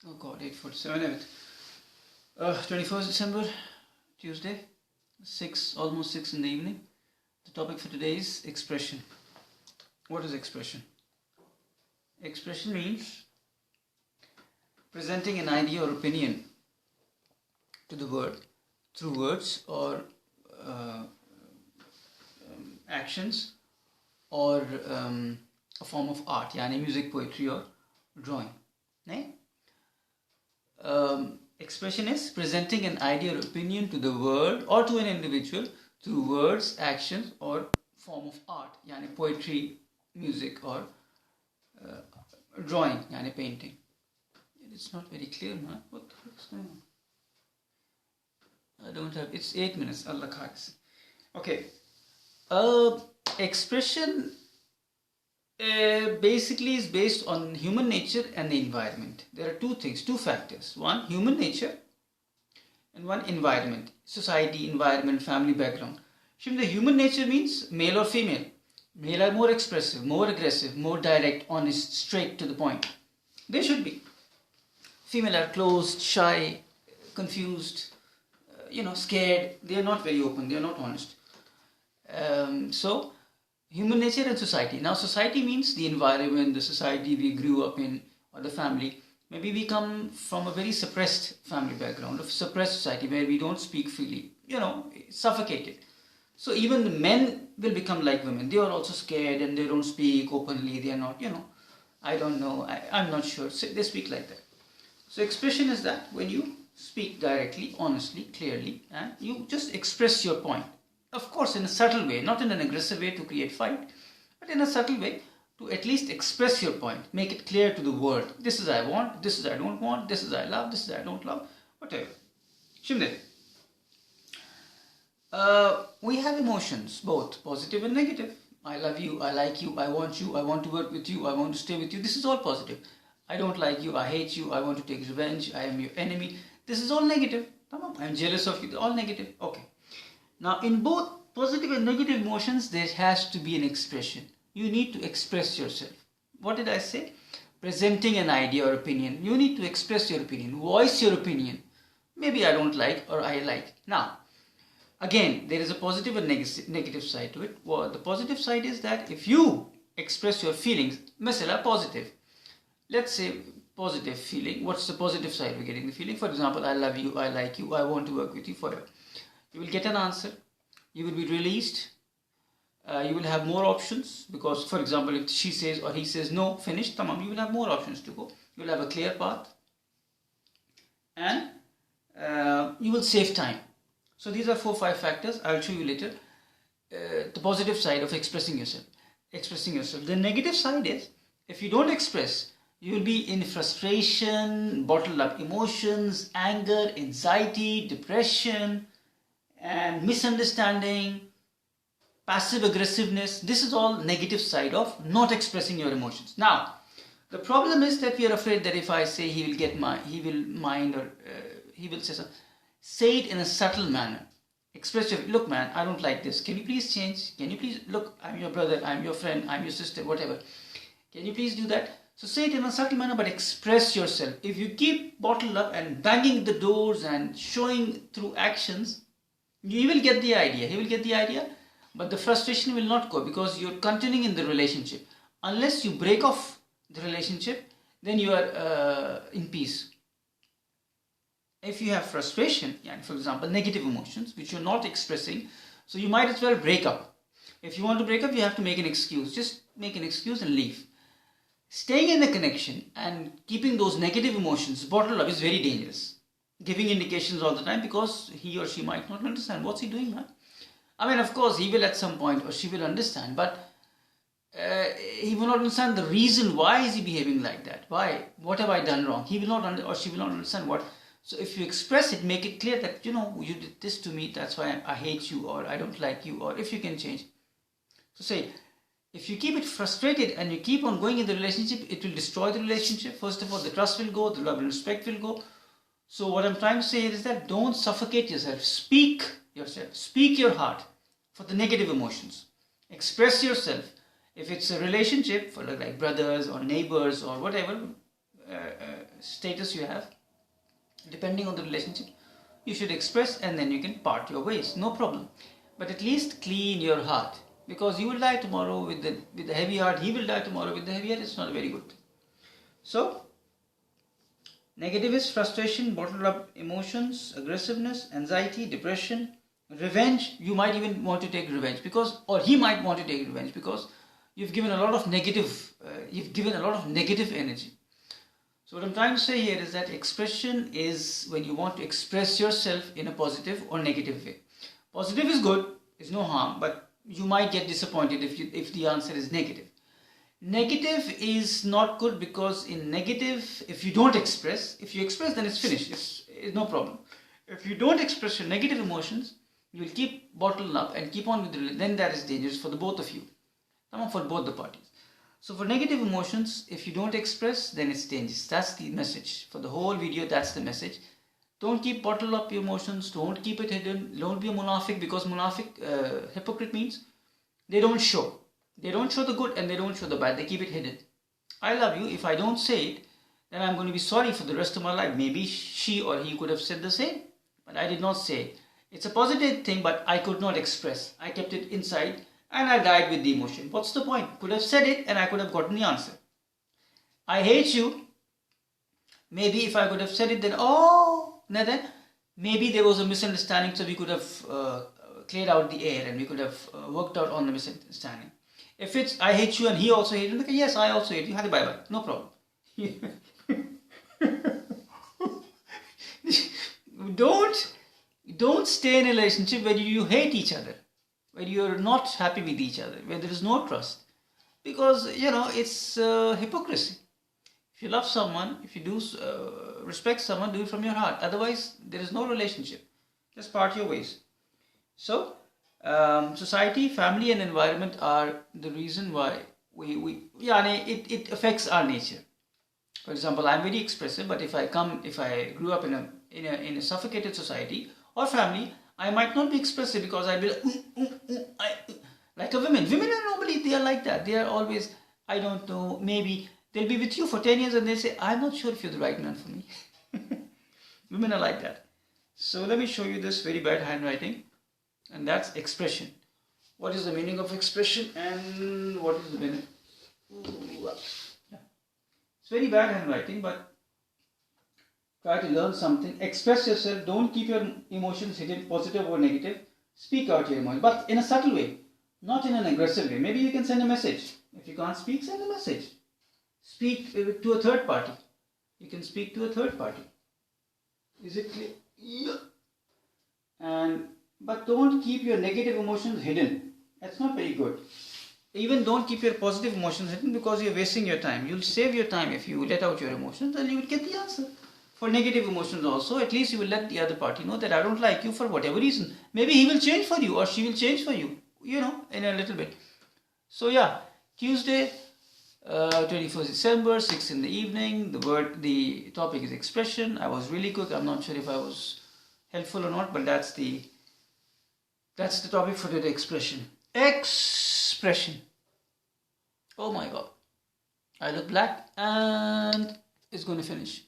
Oh God, 8:47. 21st December, Tuesday, almost 6 in the evening. The topic for today is expression. What is expression? Expression means presenting an idea or opinion to the world through words or actions or a form of art, yani music, poetry or drawing. Expression is presenting an idea or opinion to the world or to an individual through words, actions or form of art, yani poetry, music or drawing, yani painting. It's not very clear, man. What the heck is going on? I don't have, it's 8 minutes, Allah Khais. Okay. Expression basically is based on human nature and the environment. There are two factors. One, human nature, and one, environment. Society, environment, family background. The human nature means male or female. Male are more expressive, more aggressive, more direct, honest, straight to the point. They should be. Female are closed, shy, confused, scared. They are not very open, they are not honest. So, human nature and society. Now, society means the environment, the society we grew up in, or the family. Maybe we come from a very suppressed family background, of suppressed society where we don't speak freely, suffocated. So even the men will become like women. They are also scared and they don't speak openly. They are not, I don't know, I'm not sure. So they speak like that. So expression is that when you speak directly, honestly, clearly, and you just express your point. Of course, in a subtle way, not in an aggressive way to create fight, but in a subtle way to at least express your point, make it clear to the world. This is I want, this is I don't want, this is I love, this is I don't love, whatever. Şimdi, we have emotions, both positive and negative. I love you, I like you, I want to work with you, I want to stay with you. This is all positive. I don't like you, I hate you, I want to take revenge, I am your enemy. This is all negative. I am jealous of you, all negative. Okay. Now, in both positive and negative emotions, there has to be an expression. You need to express yourself. What did I say? Presenting an idea or opinion. You need to express your opinion, voice your opinion. Maybe I don't like or I like. Now, again, there is a positive and negative side to it. Well, the positive side is that if you express your feelings, mesela positive. Let's say positive feeling. What's the positive side? We're getting the feeling. For example, I love you, I like you, I want to work with you forever. You will get an answer, you will be released, you will have more options because, for example, if she says or he says no, finished, tamam, you will have more options to go. You will have a clear path and you will save time. So these are 4-5 factors. I will show you later the positive side of expressing yourself. The negative side is if you don't express, you will be in frustration, bottled up emotions, anger, anxiety, depression, and misunderstanding, passive aggressiveness. This is all negative side of not expressing your emotions. Now, the problem is that we are afraid that if I say he will say something. Say it in a subtle manner. Express your, look man, I don't like this. Can you please change? Can you please, look, I'm your brother, I'm your friend, I'm your sister, whatever. Can you please do that? So say it in a subtle manner, but express yourself. If you keep bottled up and banging the doors and showing through actions, you will get the idea, he will get the idea, but the frustration will not go because you're continuing in the relationship. Unless you break off the relationship, then you are in peace. If you have frustration, for example, negative emotions, which you're not expressing, so you might as well break up. If you want to break up, you have to make an excuse. Just make an excuse and leave. Staying in the connection and keeping those negative emotions bottled up is very dangerous. Giving indications all the time because he or she might not understand. What's he doing, man? I mean, of course, he will at some point or she will understand, but he will not understand the reason why is he behaving like that. Why? What have I done wrong? He will not or she will not understand what. So if you express it, make it clear that, you did this to me, that's why I hate you or I don't like you, or if you can change. So say, if you keep it frustrated and you keep on going in the relationship, it will destroy the relationship. First of all, the trust will go, the love and respect will go. So what I'm trying to say here is that don't suffocate yourself. Speak yourself. Speak your heart for the negative emotions. Express yourself. If it's a relationship for like brothers or neighbors or whatever, status you have, depending on the relationship, you should express, and then you can part your ways, no problem. But at least clean your heart, because you will die tomorrow with the heavy heart, he will die tomorrow with the heavy heart. It's not a very good thing. So negative is frustration, bottled up emotions, aggressiveness, anxiety, depression, revenge. You might even want to take revenge, because, or he might want to take revenge, because you've given a lot of negative energy. So what I'm trying to say here is that expression is when you want to express yourself in a positive or negative way. Positive is good, it's no harm, but you might get disappointed if the answer is negative. Negative is not good, because in negative, if you don't express, if you express, then it's finished. It's no problem. If you don't express your negative emotions, you will keep bottled up and keep on with the, then that is dangerous for the both of you, for both the parties. So for negative emotions, if you don't express, then it's dangerous. That's the message for the whole video. That's the message. Don't keep bottled up your emotions. Don't keep it hidden. Don't be a munafiq, because munafiq, hypocrite means they don't show. They don't show the good and they don't show the bad. They keep it hidden. I love you. If I don't say it, then I'm going to be sorry for the rest of my life. Maybe she or he could have said the same, but I did not say it. It's a positive thing, but I could not express. I kept it inside and I died with the emotion. What's the point? Could have said it and I could have gotten the answer. I hate you. Maybe if I could have said it, then then maybe there was a misunderstanding, so we could have cleared out the air and we could have worked out on the misunderstanding. If it's I hate you and he also hates you, okay, yes, I also hate you. Hadi bye bye. No problem. Don't stay in a relationship where you hate each other, where you're not happy with each other, where there is no trust, because it's hypocrisy. If you love someone, if you do respect someone, do it from your heart. Otherwise, there is no relationship. Just part your ways. So society, family and environment are the reason why it affects our nature. For example, I'm very expressive, but if I grew up in a suffocated society or family, I might not be expressive, because I'll be like a women. Women are normally, they are like that. They are always, I don't know, maybe they'll be with you for 10 years and they'll say, I'm not sure if you're the right man for me. Women are like that. So let me show you this very bad handwriting. And that's expression. What is the meaning of expression and what is the meaning? It's very bad handwriting, but try to learn something. Express yourself. Don't keep your emotions hidden, positive or negative. Speak out your emotions, but in a subtle way, not in an aggressive way. Maybe you can send a message. If you can't speak, send a message. Speak to a third party. You can speak to a third party. Is it clear? Yeah. But don't keep your negative emotions hidden. That's not very good. Even don't keep your positive emotions hidden, because you're wasting your time. You'll save your time if you let out your emotions, and you will get the answer. For negative emotions also, at least you will let the other party know that I don't like you for whatever reason. Maybe he will change for you or she will change for you, in a little bit. So yeah, Tuesday, 21st December, 6 in the evening. The topic is expression. I was really quick. I'm not sure if I was helpful or not, but that's the topic for today. Expression. Oh my God. I look black and it's going to finish.